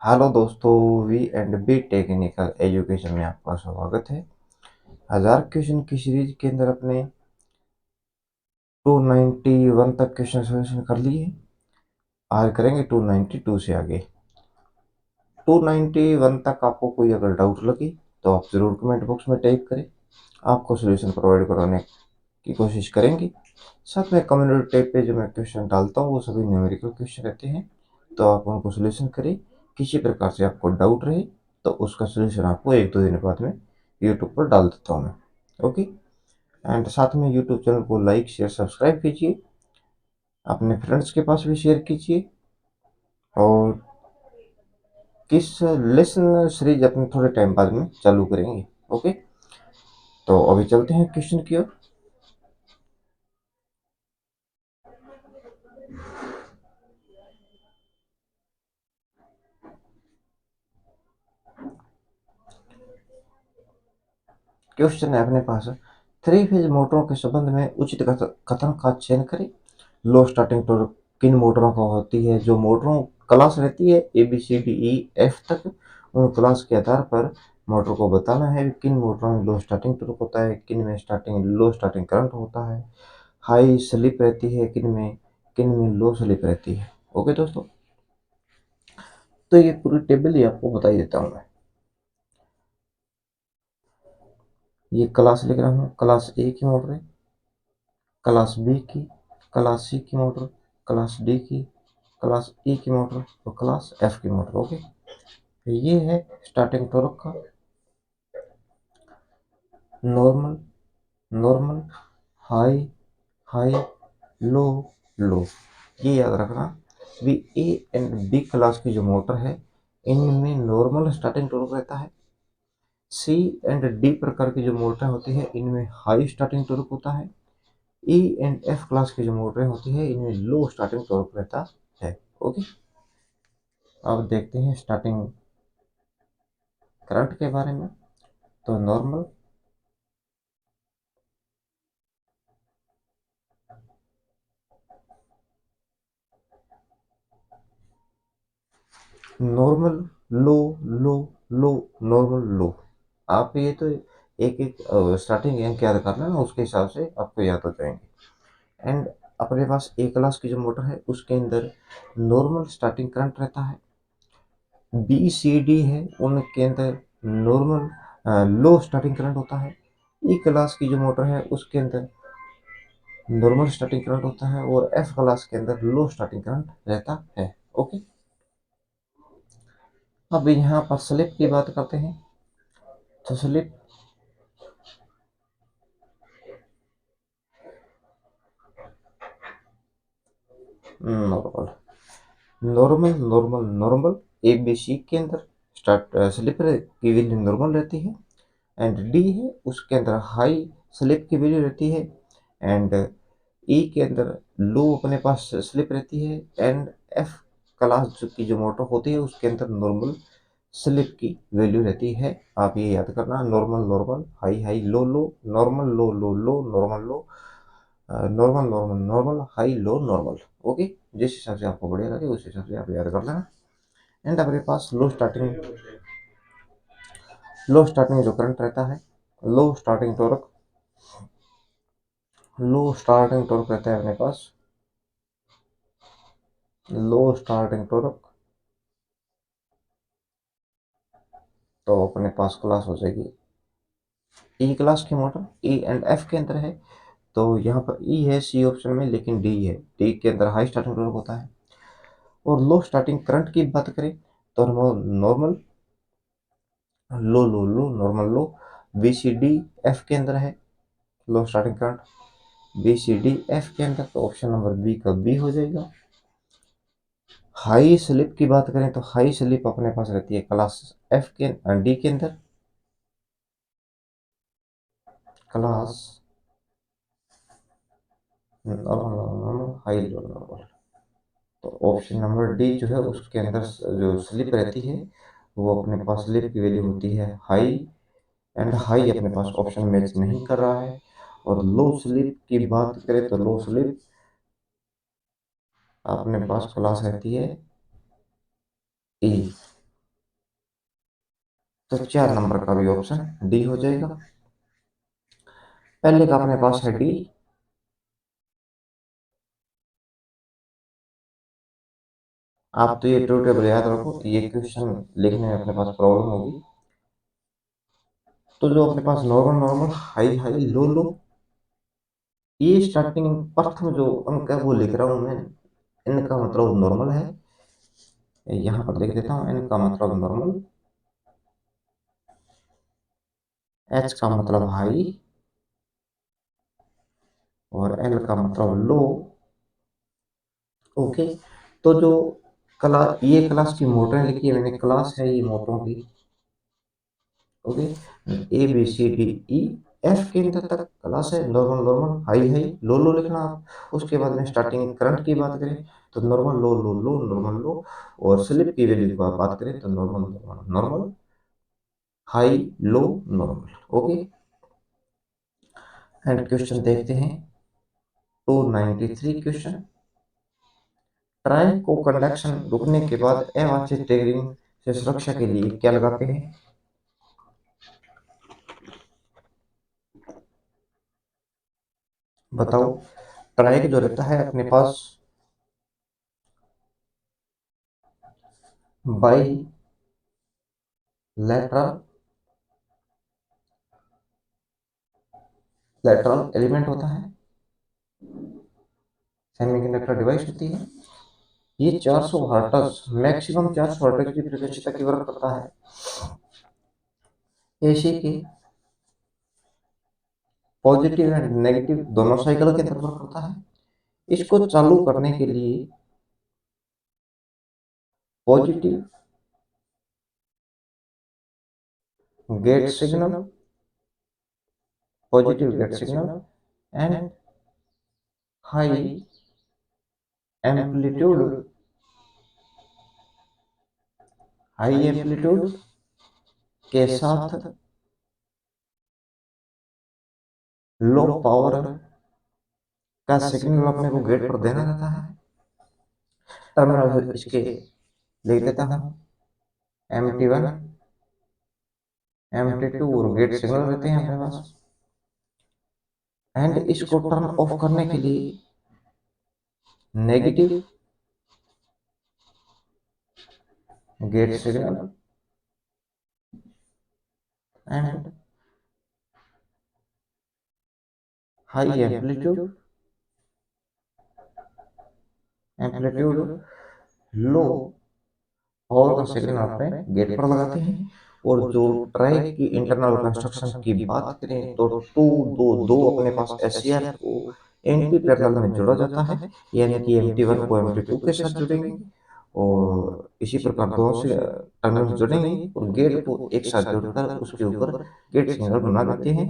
Hello दोस्तों, V and B technical education में आपका स्वागत है। 1000 क्वेश्चन की सीरीज के अंदर अपने 291 तक क्वेश्चन सोल्यूशन कर लिए। आज करेंगे 292 से आगे। 291 तक आपको कोई अगर डाउट लगे तो आप ज़रूर कमेंट बॉक्स में टाइप करें, आपको सोल्यूशन प्रोवाइड करवाने की कोशिश करेंगे। साथ में कम्युनिटी टैब पे जो मैं क्वेश्चन डालता हूँ वो सभी न्यूमेरिकल क्वेश्चन रहते हैं, तो आप उनको सोल्यूशन करें। किसी प्रकार से आपको डाउट रहे तो उसका सोल्यूशन आपको 1-2 दिन बाद में यूट्यूब पर डाल देता हूँ मैं। ओके, एंड साथ में यूट्यूब चैनल को लाइक शेयर सब्सक्राइब कीजिए, अपने फ्रेंड्स के पास भी शेयर कीजिए। और किस लेसन सीरीज अपने थोड़े टाइम बाद में चालू करेंगे। ओके, तो अभी चलते हैं क्वेश्चन की ओर। क्वेश्चन है अपने पास, 3 फेज मोटरों के संबंध में उचित कथन का चयन करें। लो स्टार्टिंग टॉर्क किन मोटरों का होती है? जो मोटरों क्लास रहती है A B C D E F तक, उन क्लास के आधार पर मोटर को बताना है किन मोटरों में लो स्टार्टिंग टॉर्क होता है, किन में स्टार्टिंग लो स्टार्टिंग करंट होता है, हाई स्लिप रहती है किन में लो स्लिप रहती है। ओके दोस्तों, तो ये पूरी टेबल ही आपको बता ही देता हूँ मैं। ये क्लास लिख रहा हूँ, क्लास ए की मोटर है, क्लास बी की, क्लास सी की मोटर, क्लास डी की, क्लास ई की मोटर और क्लास एफ की मोटर। ओके, ये है स्टार्टिंग टॉर्क का normal, normal, high, high, low, low. ये याद रखना भी ए एंड बी क्लास की जो मोटर है इनमें नॉर्मल स्टार्टिंग टॉर्क रहता है। सी एंड डी प्रकार की जो मोटर होती है इनमें हाई स्टार्टिंग टॉर्क होता है। ई एंड एफ क्लास की जो मोटरें होती है इनमें लो स्टार्टिंग टॉर्क रहता है। ओके, अब देखते हैं स्टार्टिंग करंट के बारे में। तो नॉर्मल, नॉर्मल, लो, लो, लो, नॉर्मल, लो। आप ये तो एक एक स्टार्टिंग अंक याद करना ना, उसके हिसाब से आपको याद हो जाएंगे। एंड अपने पास ए क्लास की जो मोटर है उसके अंदर नॉर्मल स्टार्टिंग करंट रहता है। बी सी डी है उनके अंदर नॉर्मल लो स्टार्टिंग करंट होता है। ई क्लास की जो मोटर है उसके अंदर नॉर्मल स्टार्टिंग करंट होता है और एफ क्लास के अंदर लो स्टार्टिंग करंट रहता है। ओके, अब यहाँ पर स्लिप की बात करते हैं। तो slip normal, normal, normal, normal, A B C के अंदर स्टार्ट स्लिप की वैल्यू नॉर्मल रहती है। एंड डी है उसके अंदर हाई स्लिप की वैल्यू रहती है। एंड ई के अंदर लो अपने पास स्लिप रहती है। एंड एफ क्लास की जो मोटर होती है उसके अंदर नॉर्मल स्लिप की वैल्यू रहती है। आप ये याद करना, normal, normal, high, high, low, लो, नॉर्मल, लो, लो, लो, normal, low, normal, normal, normal, high, लो, नॉर्मल। ओके, जिस हिसाब से आपको बढ़िया लगे उस हिसाब से आप याद कर लेना। एंड अपने पास लो स्टार्टिंग जो करंट रहता है, लो स्टार्टिंग टॉर्क, लो स्टार्टिंग टॉर्क रहता है अपने पास, लो स्टार्टिंग टॉर्क। तो अपने पास क्लास हो जाएगी ई क्लास की मोटर, ई एंड एफ के अंदर है तो यहाँ पर ई है सी ऑप्शन में, लेकिन डी है। डी के अंदर हाई स्टार्टिंग टॉर्क होता है। और लो स्टार्टिंग करंट की बात करें तो normal low normal low B C D F के अंदर है low starting current. B C D F के अंदर तो ऑप्शन नंबर बी का बी हो जाएगा। हाई स्लिप की बात करें तो हाई स्लिप अपने पास रहती है क्लास एफ के डी के अंदर, class normal high low normal. तो ऑप्शन नंबर डी जो है उसके अंदर जो स्लिप रहती है वो अपने पास स्लिप की वैल्यू होती है हाई। एंड हाई अपने पास ऑप्शन मैच नहीं कर रहा है। और लो स्लिप की बात करें तो लो स्लिप अपने पास क्लास रहती है ई। तो 4 नंबर का भी ऑप्शन डी हो जाएगा। पहले का अपने पास है डी। आप तो ये ट्रू टेबल याद रखो, ये क्वेश्चन लिखने में अपने पास प्रॉब्लम होगी। तो जो अपने पास normal normal high high low low, ये स्टार्टिंग प्रथम जो अंक है वो लिख रहा हूं मैं। इनका मतलब नॉर्मल है। यहाँ पर लिख देता हूँ इनका मतलब नॉर्मल। एच का मतलब हाई और एल का मतलब लो। ओके। तो जो क्लास, ये क्लास की मोटरें लिखी है मैंने, क्लास है ये मोटरों की। Okay. A B C D E F के अंदर तक क्लास है normal normal high high low low लिखना आप। उसके बाद में स्टार्टिंग करंट की बात करें तो नॉर्मल लो लो लो नॉर्मल लो। और स्लिप की वैल्यू की बात करें तो normal normal normal high low normal. Okay. And question देखते हैं 293 क्वेश्चन। ट्रायल को कंडक्शन रुकने के बाद अवांछित ट्रिगरिंग से सुरक्षा के लिए क्या लगाते हैं? बताओ। ट्राइक जो रहता है अपने पास बाई लेटरल लेटरल एलिमेंट होता है, सेमीकंडक्टर डिवाइस होती है। ये 400 हर्ट्ज मैक्सिमम 400 हर्ट्ज की फ्रीक्वेंसी तक वर्क करता है। एसी के पॉजिटिव एंड नेगेटिव दोनों साइकिल के अंदर वर्क करता है। इसको चालू करने के लिए positive gate signal, positive gate signal and high amplitude, high amplitude के साथ लो पावर का सिग्नल अपने को गेट पर देना रहता है। टर्मिनल इसके लिख देता हूँ MT1 MT2 और गेट सिग्नल रहते हैं अपने पास। एंड इसको टर्न ऑफ करने के लिए negative gate signal and high amplitude amplitude low power का सिग्नल अपने गेट पर लगाते हैं। और जो ट्राई की इंटरनल कंस्ट्रक्शन की बात करें तो टू दो दो अपने पास SCR को एंटी पैरेलल में जोड़ा जाता है, यानी कि MT1 को MT2 के साथ जोड़ेंगे और इसी प्रकार दोनों से टर्मिनल जोड़ेंगे और गेट को एक साथ जोड़कर उसके ऊपर गेट सिग्नल बना देते हैं।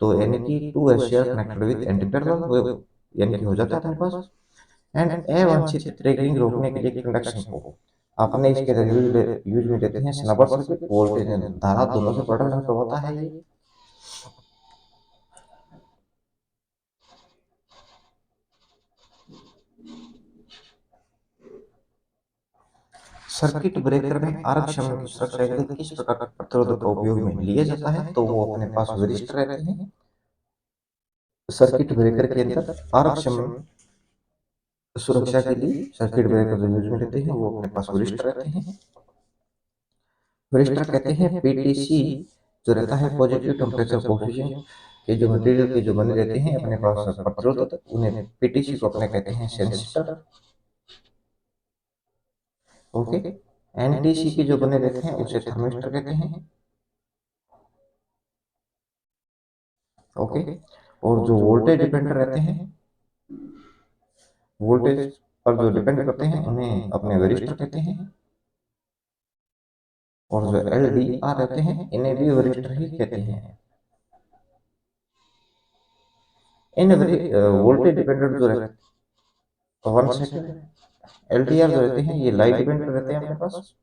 तो यानी कि 2 SCR connected with anti parallel यानी कि हो जाता है अपने पास। एंड अवांछित ट्रिगरिंग रोकने के लिए कंडक्शन को अपने इसके यूज में लेते हैं स्नबर सर्किट। वोल्टेज धारा दोनों से प्रोटेक्शन करवाता है ये। सर्किट ब्रेकर में आरक शमन की सुरक्षा के लिए किस प्रकार का प्रतिरोधक का उपयोग में लिया जाता है? तो वो अपने पास वरिष्ठ रहते हैं। सर्किट ब्रेकर के अंदर आरक शमन सुरक्षा के लिए सर्किट ब्रेकर जो यूज में लेते हैं वो अपने पास वरिष्ठ रहते हैं। वरिष्ठ कहते हैं PTC जो रहता है पॉजिटिव टेम्परेचर कोफिशिएंट। कि जो मटेरियल के जो बने रहते हैं अपने पास प्रतिरोधक, उन्हें पीटीसी को अपने कहते हैं सेंसिटर। ओके। एनटीसी के जो बने रहते हैं उसे थर्मिस्टर कहते हैं। ओके। और जो वोल्टेज डिपेंडर रहते हैं, वोल्टेज पर जो डिपेंड करते हैं उन्हें अपने वरिष्ठ कहते हैं। और जो एल डी आर रहते हैं इन्हें भी वरिष्ठ ही कहते हैं। इन वोल्टेज डिपेंडेंट जो रहते हैं, one second, L D R जो रहते हैं ये लाइट डिपेंडेंट रहते हैं अपने पास।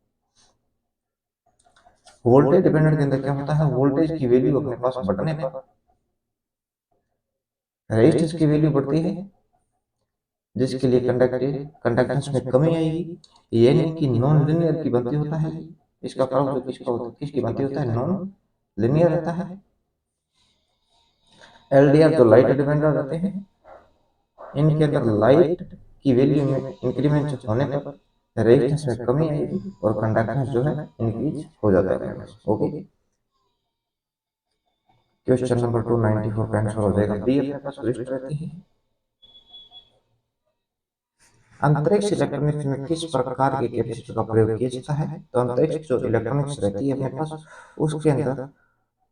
वोल्टेज डिपेंडेंट के अंदर क्या होता है, वोल्टेज की वैल्यू अपने पास बढ़ने पर रेजिस्टेंस की वैल्यू बढ़ती है, जिसके लिए कंडक्टेंस में कमी आएगी, यानी कि नॉन लिनियर की बनती होता है। इसका कर्व जो किसकी बनती होता है, नॉन लिनियर रहता है। एलडीआर जो लाइट डिपेंडेंट रहते हैं, इनके अंदर लाइट की वैल्यू में इंक्रीमेंट होने पर रेजिस्टेंस में कमी आएगी और कंडक्टेंस जो है इंक्रीज हो जाता है। ओके। क्वेश्चन नंबर 294 का आंसर हो जाएगा बी, अपने पास वरिष्ठ रहते हैं। अंतरिक्ष इलेक्ट्रॉनिक्स में किस प्रकार के कैपेसिटर का प्रयोग किया जाता है, तो अंतरिक्ष जो इलेक्ट्रॉनिक्स रहती है अपने पास उसके अंदर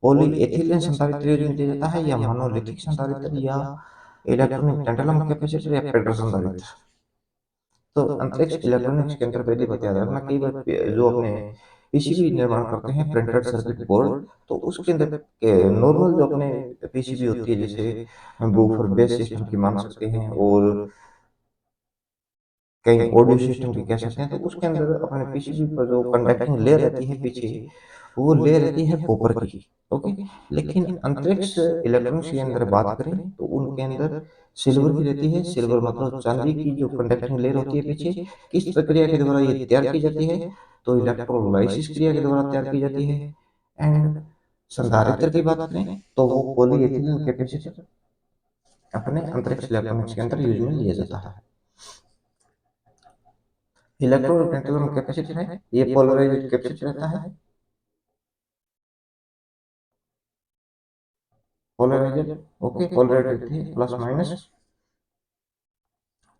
पॉली एथिलीन संधारित्र यूज किया जाता है, या मोनोलिथिक संधारित्र, या इलेक्ट्रॉनिक टेंडुलम कैपेसिटर, या पेडल संधारित्र। तो अंतरिक्ष इलेक्ट्रॉनिक्स के अंदर पहले बता रखना, कई बार जो अपने पीसीबी निर्माण करते हैं प्रिंटेड सर्किट बोर्ड, तो उसके अंदर नॉर्मल जो अपने पीसीबी होती है, जैसे बूफर बेस सिस्टम की मान सकते हैं और कई ऑडियो सिस्टम की कह सकते हैं, तो उसके अंदर अपने पीसीबी पर जो कंडक्टिंग लेयर रहती है पीछे, वो लेयर रहती है कॉपर की। ओके। लेकिन अंतरिक्ष इलेक्ट्रॉनिक्स के अंदर बात करें तो उनके अंदर सिल्वर की रहती है। सिल्वर मतलब चांदी की जो कंडक्टिंग लेयर होती है पीछे, किस प्रक्रिया के द्वारा ये तैयार की जाती है, तो इलेक्ट्रोलाइसिस क्रिया के द्वारा तैयार की जाती है। एंड संधारित्र की बात करें तो वो पॉलीएथिलीन कैपेसिटर अपने अंतरिक्ष इलेक्ट्रॉनिक्स के अंदर यूज में लिया जाता है। इलेक्ट्रोटेंटलम कैपेसिटर है, ये पोलराइज्ड कैपेसिटर रहता है। पोलराइज्ड, ओके, पोलराइज्ड रहती है plus minus.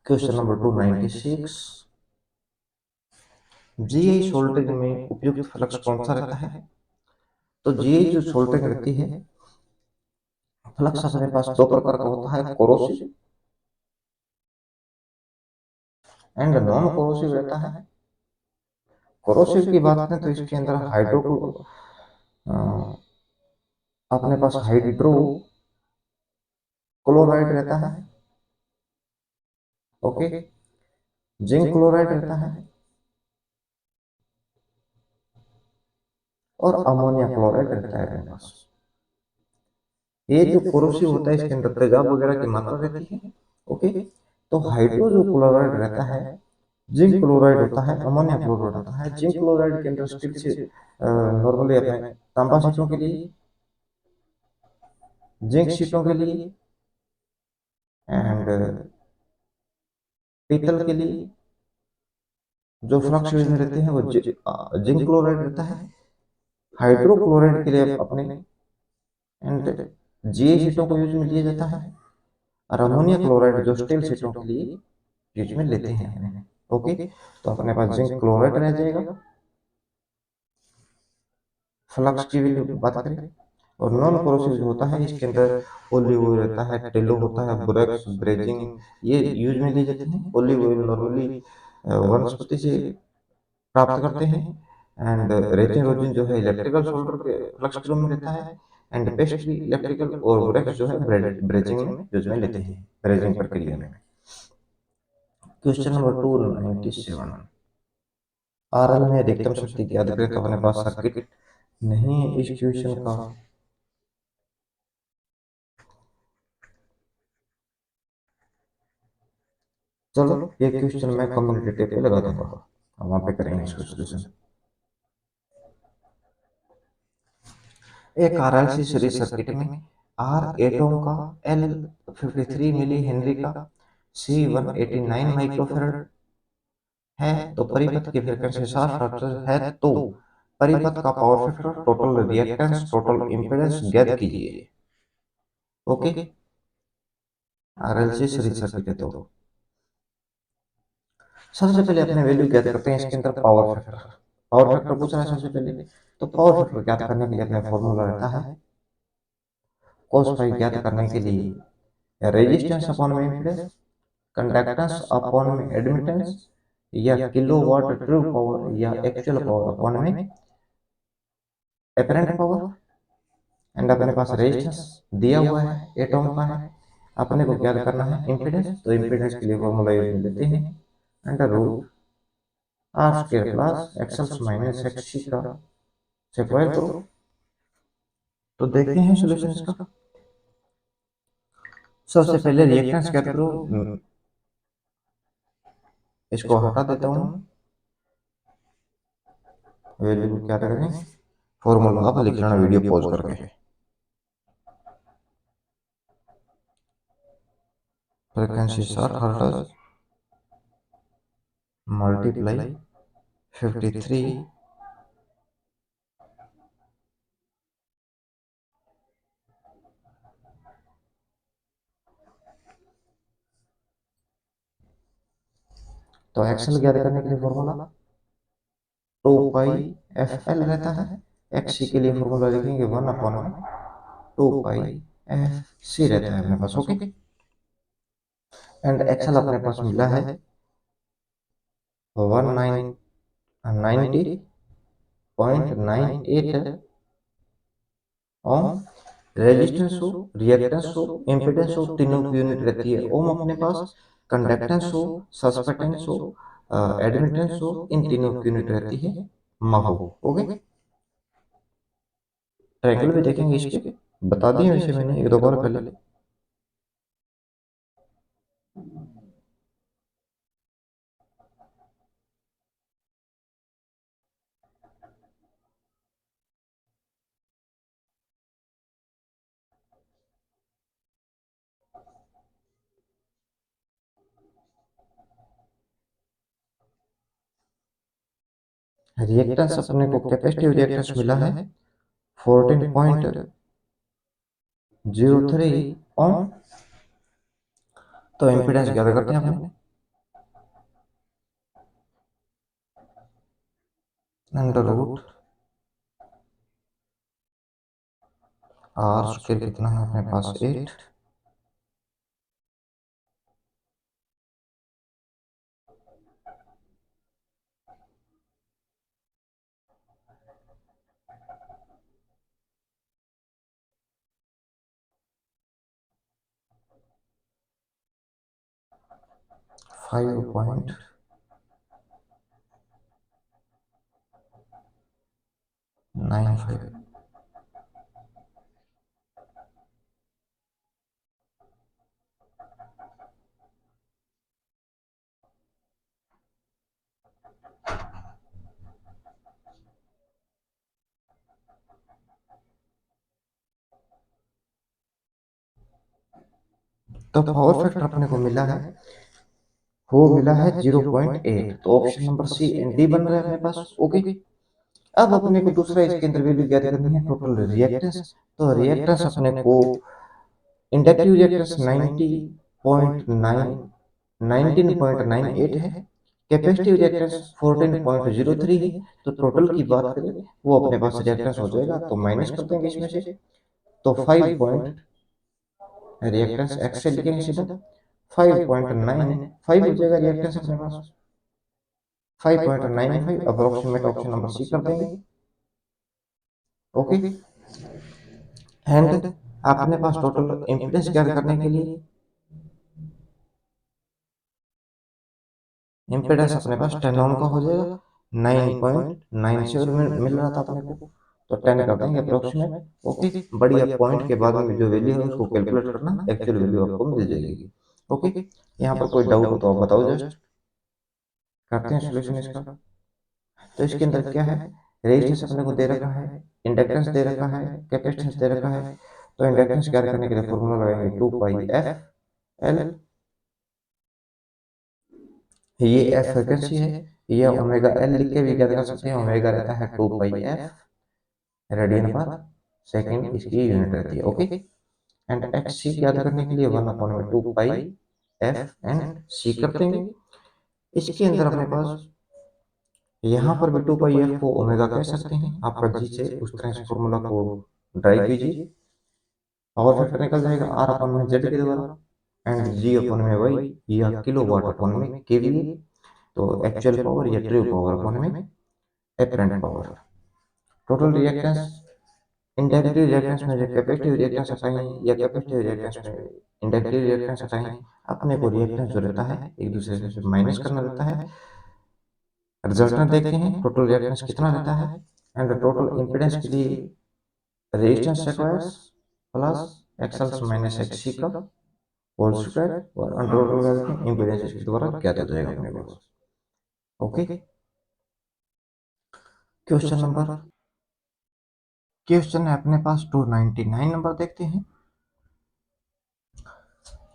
Question number 296, GI soldering में उपयुक्त फ्लक्स कौन सा रहता है, तो जीआई जो सोल्डरिंग रहती है, फ्लक्स अपने पास दो प्रकार का होता है, कोरोसिव एंड नॉन कोरोसिव रहता है। कोरोसिव की बात करें तो इसके अंदर अपने पास हाइड्रो क्लोराइड रहता है। ओके। जिंक क्लोराइड रहता है और अमोनिया क्लोराइड रहता है अपने पास। ये जो कोरोसिव होता है इसके अंदर तेजाब वगैरह की मात्रा रहती है। ओके। तो हाइड्रो जो क्लोराइड रहता है, जिंक क्लोराइड होता है, अमोनिया क्लोराइड होता है। जिंक क्लोराइड के अंदर स्टील से नॉर्मली अपने तांबा शीटों के लिए, जिंक शीटों के लिए एंड पीतल के लिए जो फ्लक्स यूज में रहते हैं वो जिंक क्लोराइड रहता है। हाइड्रोक्लोराइड के लिए अपने एंड जीए शीटों को यूज में लिया जाता है, और अमोनिया क्लोराइड जो स्टील शीटों के लिए यूज में लेते हैं अपने। ओके। तो अपने पास जिंक क्लोराइड रह जाएगा। फ्लक्स की वैल्यू बात करें, और नॉन कोरोसिव जो होता है इसके अंदर ओलिव ऑयल रहता है, टेलो होता है, बोरेक्स, ब्रेजिंग, ये यूज में लिए जाते हैं। ओलिव ऑयल नॉर्मली वनस्पति से प्राप्त करते हैं, एंड रेजिन रोजिन जो है इलेक्ट्रिकल सोल्डर के फ्लक्स के रूप में रहता है, एंड पेस्ट भी इलेक्ट्रिकल, और बोरेक्स जो है ब्रेजिंग में यूज में लेते हैं, ब्रेजिंग प्रक्रिया में। क्वेश्चन नंबर 297, आरएल में अधिकतम शक्ति की याद करें तो अपने पास सर्किट नहीं है इस क्वेश्चन का। चलो ये क्वेश्चन मैं कम्युनिटी टेप पे लगा दूंगा, अब वहां पे करेंगे इसको सोल्यूशन। एक आरएलसी सीरीज सर्किट में आर 8 ओम का, एल 53 मिली हेनरी का, सी 189 माइक्रोफेराड है, तो परिपथ की फ्रीक्वेंसी 60 हर्ट्ज है, तो परिपथ का power factor, total reactance, total impedance ज्ञात कीजिए। ओके। RLC सीरीज सर्किट है तो सबसे पहले अपने वैल्यू ज्ञात करते हैं इसके अंदर पावर फैक्टर। पावर फैक्टर पूछ रहा है सबसे पहले, तो पावर फैक्टर ज्ञात करने के लिए अपने फॉर्मूला रहता है cos फाई ज्ञात करने के लिए रेजिस्टेंस अपॉन में इम्पीडेंस, कंडक्टेंस अपॉन में एडमिटेंस, या किलोवाट ट्रू पावर या एक्चुअल पावर अपॉन में अपरेंट पावर। एंड अपने पास रेजिस्टेंस दिया हुआ है 8 ओम का है। अपने को क्या करना है इम्पीडेंस, तो इम्पीडेंस के लिए फॉर्मूला यूज में लेते हैं under root R square plus XL minus XC का स्क्वायर करो। तो देखते हैं सॉल्यूशन इसका। सबसे पहले रिएक्टेंस क्या करो, इसको हटा देता हूँ, वैल्यू को क्या करें फॉर्मूला आप लिख लेना वीडियो पॉज करके। फ्रीक्वेंसी 60 हर्ट्ज मल्टीप्लाई 53 तो एक्सएल ज्ञात करने के लिए फॉर्मूला 2 पाई एफ एल रहता है। एक्स सी के लिए फॉर्मूला लिखेंगे 1 अपॉन में 2 पाई एफ सी रहता है अपने पास। ओके। एंड एक्सएल अपने पास मिला है 1990.98 ओम। रेजिस्टेंस हो, रिएक्टेंस हो, इम्पीडेंस हो, तीनों की यूनिट रहती है ओम अपने पास। कंडक्टेंस हो, सस्पेंटेंस हो, एडमिटेंस हो, इन तीनों की यूनिट रहती है महो। ओके। ट्रायंगल भी देखेंगे इसके, बता दिए वैसे मैंने एक दो बार पहले। रिएक्टेंस अपने को कैपेसिटिव रिएक्टेंस मिला है 14.03 ओम। तो इम्पीडेंस ज्ञात करते हैं अपने अंडर रूट आर स्क्वायर कितना है अपने पास 8 5.95। तो पावर फैक्टर अपने को मिला है, वो मिला है 0.8। तो option number C and D बन रहा है अपने पास। ओके। अब अपने को दूसरा इसके अंदर वैल्यू ज्ञात करनी है टोटल रिएक्टेंस। तो रिएक्टेंस अपने को इंडक्टिव रिएक्टेंस 19.98 है। कैपेसिटिव रिएक्टेंस 14.03 है। तो टोटल की बात करें वो अपने पास रिएक्टेंस हो जाएगा, तो माइनस कर देंगे इसमें से। तो 5 पॉइंट रिएक्टेंस एक्स से लिखेंगे सीधा 5.95 हो जाएगा रिएक्टेंस अपने पास 5.95 अप्रोक्सीमेट ऑप्शन नंबर सी कर देंगे। ओके। एंड अपने पास टोटल इम्पीडेंस ज्ञात करने के लिए इम्पीडेंस अपने पास 10 ओम का हो जाएगा। 9.97 में मिल रहा था अपने को, तो 10 कर देंगे अप्रोक्सीमेट। ओके। बढ़िया पॉइंट के बाद में जो वैल्यू है उसको कैलकुलेट करना, एक्चुअल वैल्यू आपको मिल जाएगी। ओके। यहाँ पर कोई डाउट हो तो आप बताओ, जस्ट करते हैं सोल्यूशन इसका। तो इसके अंदर क्या है, रेजिस्टेंस अपने को दे रखा है, इंडक्टेंस दे रखा है, कैपेसिटेंस दे रखा है। तो इंडक्टेंस ज्ञात करने के लिए फॉर्मूला लगाएंगे 2 पाई एफ एल। ये एफ फ्रिक्वेंसी है, ये ओमेगा एल लिख के भी ज्ञात कर सकते हैं। ओमेगा रहता है 2 पाई एफ रेडियन पर सेकंड, इसकी यूनिट रहती है। ओके। एंड एक्स सी याद करने के लिए 1/2 पाई एफ एंड सी कर देंगे। इसके अंदर अपने पास यहाँ पर भी 2 पाई एफ को ओमेगा कह सकते हैं। आपका जी से उस तरह इस फॉर्मूला को ड्राइव कीजिए, पावर फैक्टर निकल जाएगा आर अपन में जेड के द्वारा एंड जी अपन में वाई या किलो वाट अपन में केवीए। तो एक्चुअल पावर या ट्रू पावर अपन में apparent power. Total reactance indirectly reactance में जो कैपेसिटिव रिएक्टेंस आता है या कैपेसिटिव रिएक्टेंस में इंडायरेक्टली रिएक्टेंस आता है, अपने को रिएक्टेंस जो रहता है एक दूसरे से माइनस करना रहता है। रिजल्टेंट देखते हैं टोटल रिएक्टेंस कितना रहता है एंड टोटल इंपीडेंस के लिए resistance square plus XL minus XC का होल स्क्वायर और अंडर रूट लगा देते हैं, इंपीडेंस इसके द्वारा ज्ञात हो जाएगा अपने पास। ओके, क्वेश्चन है अपने पास 299 नंबर देखते हैं।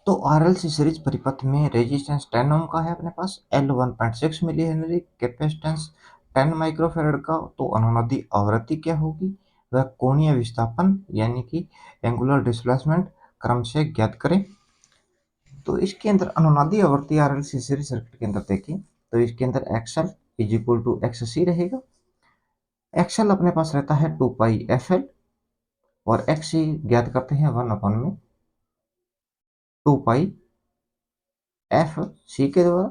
तो आरएलसी सीरीज परिपथ में रेजिस्टेंस 10 ओम का है अपने पास, L 1.6 milli henry, capacitance 10 microfarad का। तो अनुनादी आवृत्ति क्या होगी, वह कोणीय विस्थापन यानी कि एंगुलर डिस्प्लेसमेंट क्रम से ज्ञात करें। तो इसके अंदर अनुनादी आवृत्ति आरएलसी सीरीज सर्किट के अंदर देखें तो इसके अंदर XL is equal to XC रहेगा। एक्सएल अपने पास रहता है 2 पाई एफ एल और एक्ससी ज्ञात करते हैं 1/2 पाई एफ सी के द्वारा।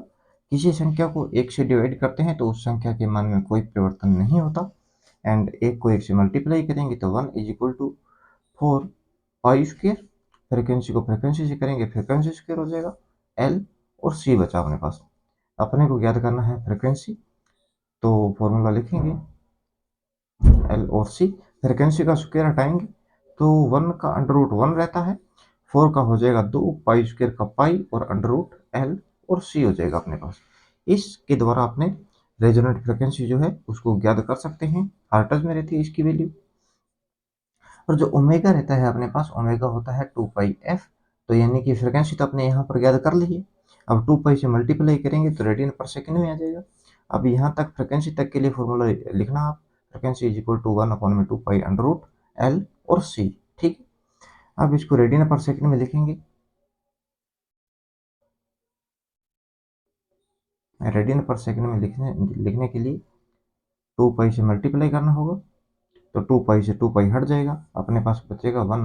किसी संख्या को एक से डिवाइड करते हैं तो उस संख्या के मान में कोई परिवर्तन नहीं होता एंड एक को एक से मल्टीप्लाई करेंगे तो 1 is equal to 4 pi square. Frequency को फ्रिक्वेंसी से करेंगे फ्रिक्वेंसी स्क्वेयर हो जाएगा। एल और सी बचा अपने पास, अपने को ज्ञात करना है फ्रिक्वेंसी। तो फॉर्मूला लिखेंगे एल और सी, फ्रिक्वेंसी का स्क्वायर हटाएंगे तो 1 का अंडर रूट 1 रहता है, 4 का हो जाएगा 2, पाई स्क्वायर का पाई और अंडर रूट एल और सी हो जाएगा अपने पास। इसके द्वारा अपने रेजोनेंट फ्रिक्वेंसी जो है उसको ज्ञात कर सकते हैं, हर्ट्ज में रहती है इसकी वैल्यू। और जो ओमेगा रहता है अपने पास, ओमेगा होता है 2 पाई एफ। तो यानी कि फ्रिक्वेंसी तो अपने यहाँ पर ज्ञात कर ली है, अब 2 पाई से मल्टीप्लाई करेंगे तो रेडियन पर सेकंड में आ जाएगा। अब यहाँ तक फ्रिक्वेंसी तक के लिए फॉर्मूला लिखना आप, frequency is equal to 1/2 pi under root L और सी। ठीक है, अब इसको रेडियन पर सेकंड में लिखेंगे। रेडियन पर सेकंड में लिखने के लिए 2 पाई से मल्टीप्लाई करना होगा तो 2 पाई से 2 पाई हट जाएगा, अपने पास बचेगा 1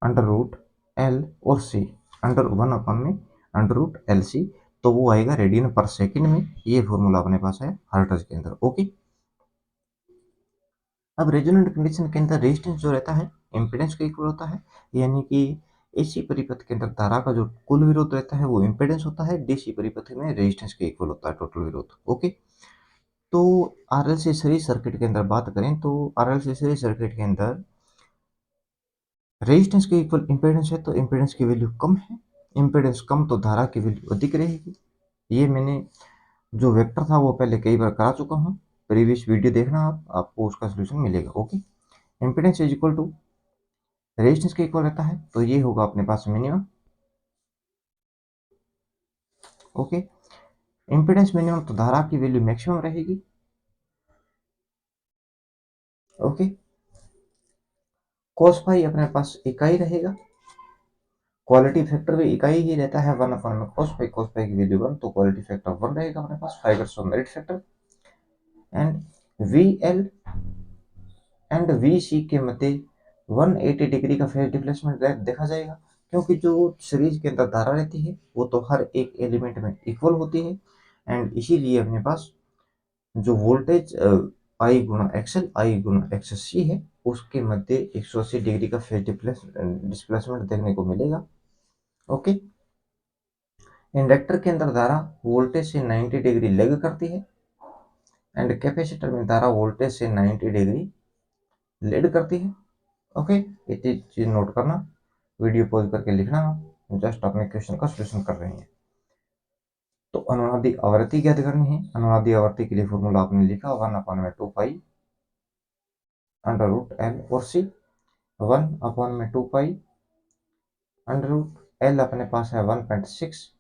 अंडर रूट एल और सी, अंडर रूट एल सी। तो वो आएगा रेडियन पर सेकंड में। ये फॉर्मूला अपने पास है हर्ट्ज के अंदर। ओके, अब रेजोनेंट कंडीशन के अंदर रेजिस्टेंस जो रहता है इम्पीडेंस के इक्वल होता है, यानी कि एसी परिपथ के अंदर धारा का जो कुल विरोध रहता है वो इम्पीडेंस होता है, डीसी परिपथ में रेजिस्टेंस के इक्वल होता है टोटल विरोध। ओके, तो आरएलसी सीरीज सर्किट के अंदर बात करें तो आरएलसी सीरीज सर्किट के अंदर रेजिस्टेंस के इक्वल इम्पीडेंस है तो इम्पीडेंस की वैल्यू कम है, इम्पीडेंस कम तो धारा की वैल्यू अधिक रहेगी। ये मैंने जो वेक्टर था वो पहले कई बार करा चुका हूँ, प्रीवियस वीडियो देखना आपको उसका सोल्यूशन मिलेगा। Okay, impedance is equal to resistance के इक्वल रहता है तो ये होगा अपने पास मिनिमम। ओके, इम्पीडेंस मिनिमम तो धारा की वैल्यू मैक्सिमम रहेगी। ओके, cos फाई अपने पास इकाई रहेगा, क्वालिटी फैक्टर भी इकाई ही रहता है 1/में cos फाई की वैल्यू 1 तो क्वालिटी फैक्टर 1 रहेगा अपने पास, fivers of merit factor. And V L and V C के मध्य 180 डिग्री का फेज डिस्प्लेसमेंट देखा जाएगा, क्योंकि जो सीरीज के अंदर धारा रहती है वो तो हर एक एलिमेंट में इक्वल होती है एंड इसीलिए अपने पास जो वोल्टेज आई गुणा एक्सएल आई गुणा एक्ससी है उसके मध्य 180 डिग्री का फेज डिस्प्लेसमेंट देखने को मिलेगा। ओके, इंडक्टर के अंदर धारा वोल्टेज से 90 डिग्री लेग करती है एंड कैपेसिटर में धारा वोल्टेज से 90 डिग्री लीड करती है। ओके, ये चीज नोट करना, वीडियो पॉज करके लिखना, जस्ट अपने क्वेश्चन का सॉल्यूशन कर रहे हैं। तो अनुनादी आवृत्ति ज्ञात करनी है, अनुनादी आवृत्ति के लिए फॉर्मूला आपने लिखा 1/2 पाई अंडर रूट एल और सी, 1/2 पाई अंडर रूट एल अपने पास है 1.6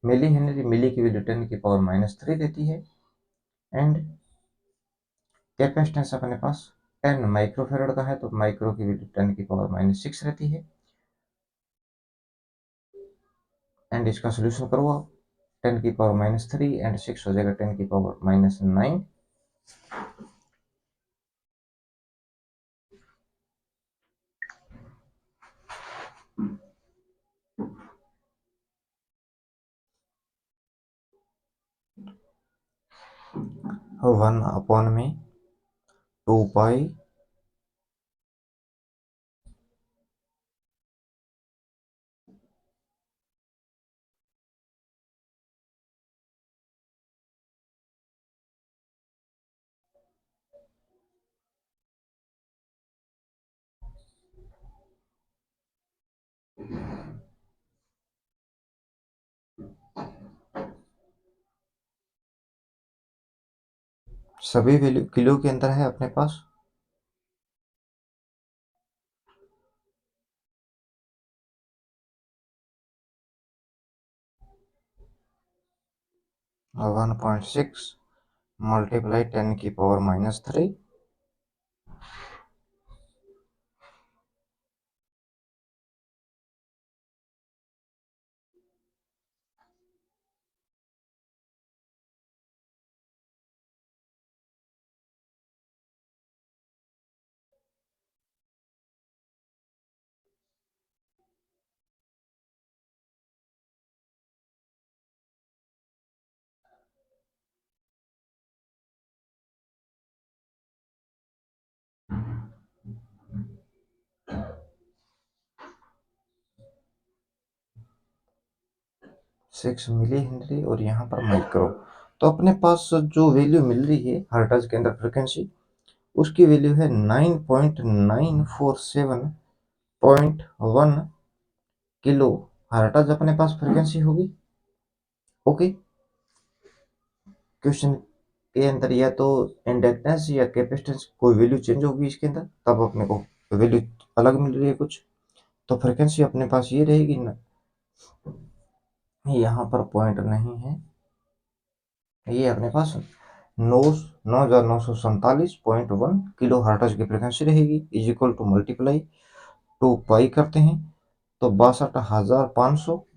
मिली हेनरी, मिली की वैल्यू 10 की पावर -3 रहती है एंड कैपेसिटेंस अपने पास 10 माइक्रोफेरड का है तो माइक्रो की वैल्यू 10⁻⁻6 रहती है। एंड इसका सोल्यूशन करो आप, 10⁻³ एंड 6 हो जाएगा 10⁻⁹। वन अपॉन में 2 पाई सभी वैल्यू किलो के अंदर है अपने पास। और 1.6 मल्टीप्लाई 10⁻⁻3 6 मिली हेनरी और यहाँ पर माइक्रो। तो अपने पास जो वैल्यू मिल रही है हर्ट्ज के अंदर फ्रिक्वेंसी, उसकी वैल्यू है 9.947.1 किलो हर्ट्ज अपने पास फ्रिक्वेंसी होगी। ओके, क्वेश्चन के अंदर या तो इंडक्टेंस या कैपेसिटेंस कोई वैल्यू चेंज होगी इसके अंदर, तब अपने को वैल्यू अलग मिल रही है कुछ। तो फ्रिक्वेंसी अपने पास ये रहेगी ना, यहाँ पर पॉइंट नहीं है, ये अपने पास 9,947.1 किलो हर्ट्ज की फ्रिक्वेंसी रहेगी, इज इक्वल टू मल्टीप्लाई 2 पाई करते हैं तो 62,500।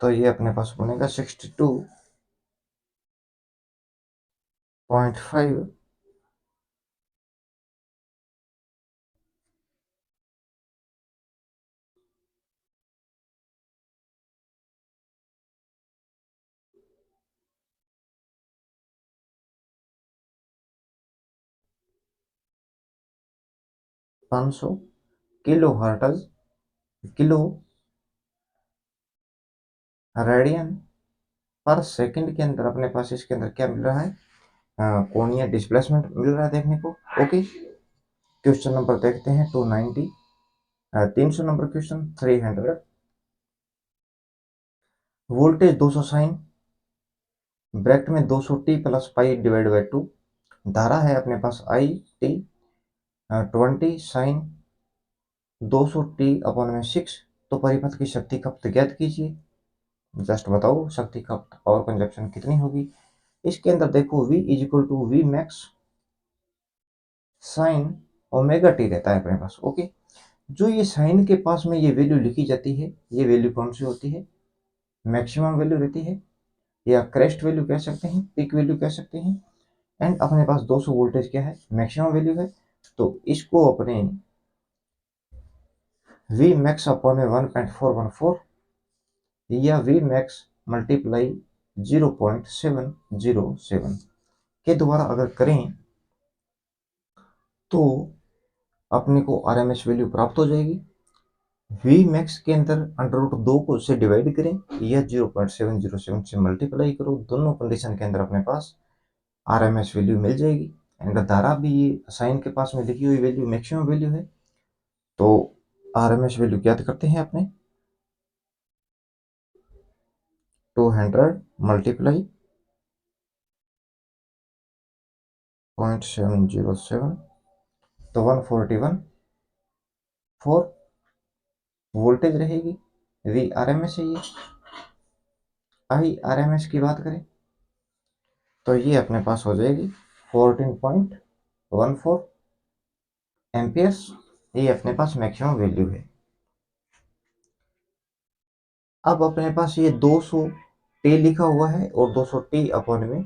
तो ये अपने पास बनेगा 62.5 500 किलो हर्ट्ज, किलो रेडियन पर सेकंड के अंदर अपने पास इसके अंदर क्या मिल रहा है, कोणीय डिस्प्लेसमेंट मिल रहा है देखने को। ओके, क्वेश्चन नंबर देखते हैं 290, 300 number question 300। Voltage 200 sine bracket में 200t plus pi divide by 2, धारा है अपने पास I T 20 sine 200t upon में 6। तो परिपथ की शक्ति खपत ज्ञात कीजिए। जस्ट बताओ शक्ति खपत पावर कंजप्शन कितनी होगी। इसके अंदर देखो v is equal to V max sine omega T रहता है अपने पास। ओके, जो ये साइन के पास में ये वैल्यू लिखी जाती है, ये वैल्यू कौन सी होती है, मैक्सिमम वैल्यू रहती है, या क्रेस्ट वैल्यू कह सकते हैं, पीक वैल्यू कह सकते हैं। एंड अपने पास 200 वोल्टेज क्या है, मैक्सिमम वैल्यू है। तो इसको अपने वी मैक्स अपॉन में 1.414 या वी मैक्स मल्टीप्लाई 0.707 के द्वारा अगर करें तो अपने को आरएमएस वैल्यू प्राप्त हो जाएगी। वी मैक्स के अंदर √2 को से डिवाइड करें या 0.707 से मल्टीप्लाई करो, दोनों कंडीशन के अंदर अपने पास आरएमएस वैल्यू मिल जाएगी। एंड धारा भी ये साइन के पास में लिखी हुई वैल्यू मैक्सिमम वैल्यू है। तो आरएमएस वैल्यू ज्ञात करते हैं अपने, 200 मल्टीप्लाई 0.707 तो 141 4 वोल्टेज रहेगी। वी आर एम एस है ये। आई आर एम एस की बात करें तो ये अपने पास हो जाएगी 14.14 एम्पियर्स। ये अपने पास मैक्सिमम वैल्यू है। अब अपने पास ये 200 टी लिखा हुआ है और 200 टी अपॉन में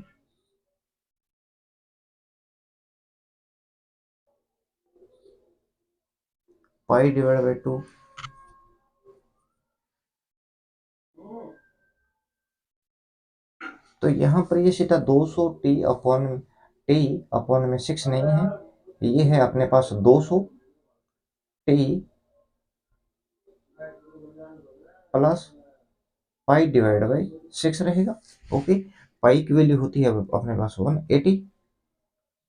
पाई डिवाइड बाई 2। तो यहाँ पर ये सीधा 200 टी अपॉन में 6 नहीं है, ये है अपने पास 200 T plus pi divide by 6 रहेगा। ओके, पाई की वैल्यू होती है अपने पास 180।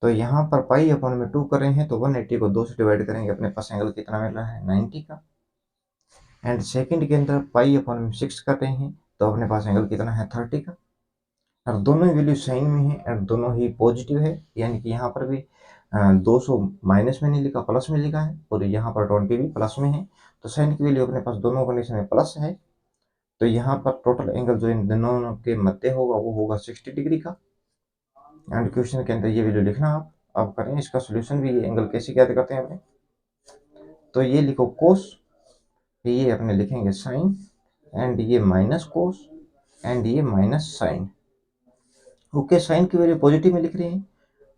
तो यहाँ पर पाई अपॉन में 2 कर रहे हैं तो 180 को 2 से डिवाइड करेंगे, अपने पास एंगल कितना मिल रहा है 90 का। एंड सेकंड के अंदर पाई अपॉन में 6 कर रहे हैं तो अपने पास एंगल कितना है 30 का। और दोनों ही वैल्यू साइन में है और दोनों ही पॉजिटिव है, यानी कि यहाँ पर भी 200 माइनस में नहीं लिखा, प्लस में लिखा है, और यहाँ पर 20 भी प्लस में है। तो साइन की वैल्यू अपने पास दोनों कंडीशन में प्लस है। तो यहाँ पर टोटल एंगल जो इन दोनों के मध्य होगा वो होगा 60 डिग्री का। एंड क्वेश्चन के अंदर ये वैल्यू लिखना आप। अब करें इसका सोल्यूशन भी। ये एंगल कैसे ज्ञात करते हैं अपने, तो ये लिखो कोस, ये अपने लिखेंगे साइन, एंड ये माइनस कोस, एंड ये माइनस साइन। ओके, साइन की वैल्यू पॉजिटिव में लिख रहे हैं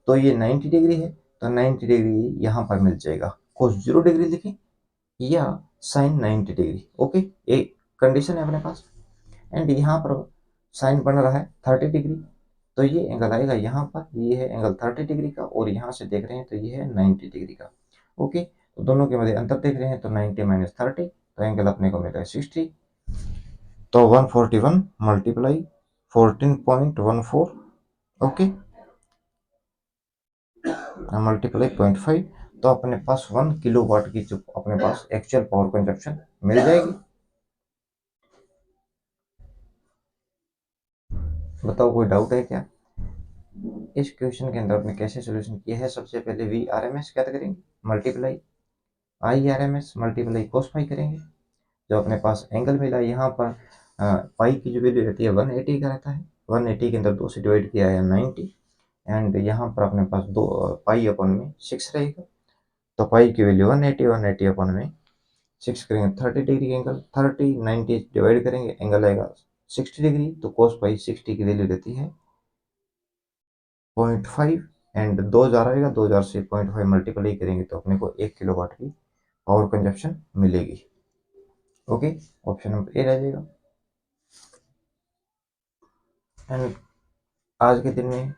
तो ये 90 डिग्री है, तो 90 डिग्री यहाँ पर मिल जाएगा। कोस 0 डिग्री लिखें या साइन 90 डिग्री। ओके, एक कंडीशन है अपने पास। एंड यहाँ पर साइन बन रहा है 30 डिग्री, तो ये एंगल आएगा यहाँ पर, ये है एंगल 30 डिग्री का, और यहाँ से देख रहे हैं तो ये है 90 डिग्री का। ओके, तो दोनों के मध्य अंतर देख रहे हैं तो 90 माइनस 30, तो एंगल अपने को मिला है 60। तो 141 मल्टीप्लाई 14.14, ओके, मल्टीप्लाई 0.5, तो अपने पास 1 किलोवाट की जो अपने पास एक्चुअल पावर कंजप्शन मिल जाएगी। बताओ कोई डाउट है क्या? इस क्वेश्चन के अंदर आपने कैसे सोल्यूशन किया है? सबसे पहले वी आर एम एस क्या करेंगे, multiply I R M S multiply cos phi करेंगे। जो अपने पास एंगल मिला यहाँ पर पाई की जो वैल्यू रहती है 180 का रहता है, 180 के अंदर 2 से डिवाइड किया है 90, एंड यहाँ पर अपने पास दो पाई अपॉन में 6 रहेगा। तो पाई की वैल्यू 180, 180 अपॉन में 6 करेंगे 30 डिग्री एंगल, 30 90 डिवाइड करेंगे एंगल आएगा 60 डिग्री। तो कोस पाई 60 की वैल्यू रहती है 0.5, एंड 2000 आएगा, 2000 से 0.5 मल्टीप्लाई करेंगे तो अपने को 1 किलोवाट की पावर कंजप्शन मिलेगी। ओके, ऑप्शन नंबर ए रह जाएगा। एंड आज के दिन में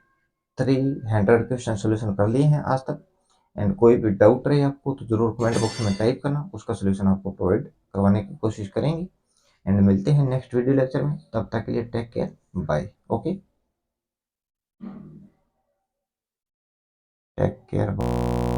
300 क्वेश्चन सोल्यूशन कर लिए हैं आज तक। एंड कोई भी डाउट रहे आपको तो जरूर कमेंट बॉक्स में टाइप करना, उसका सोल्यूशन आपको प्रोवाइड करवाने की कोशिश करेंगे। एंड मिलते हैं नेक्स्ट वीडियो लेक्चर में, तब तक के लिए take care, bye. Okay, take care.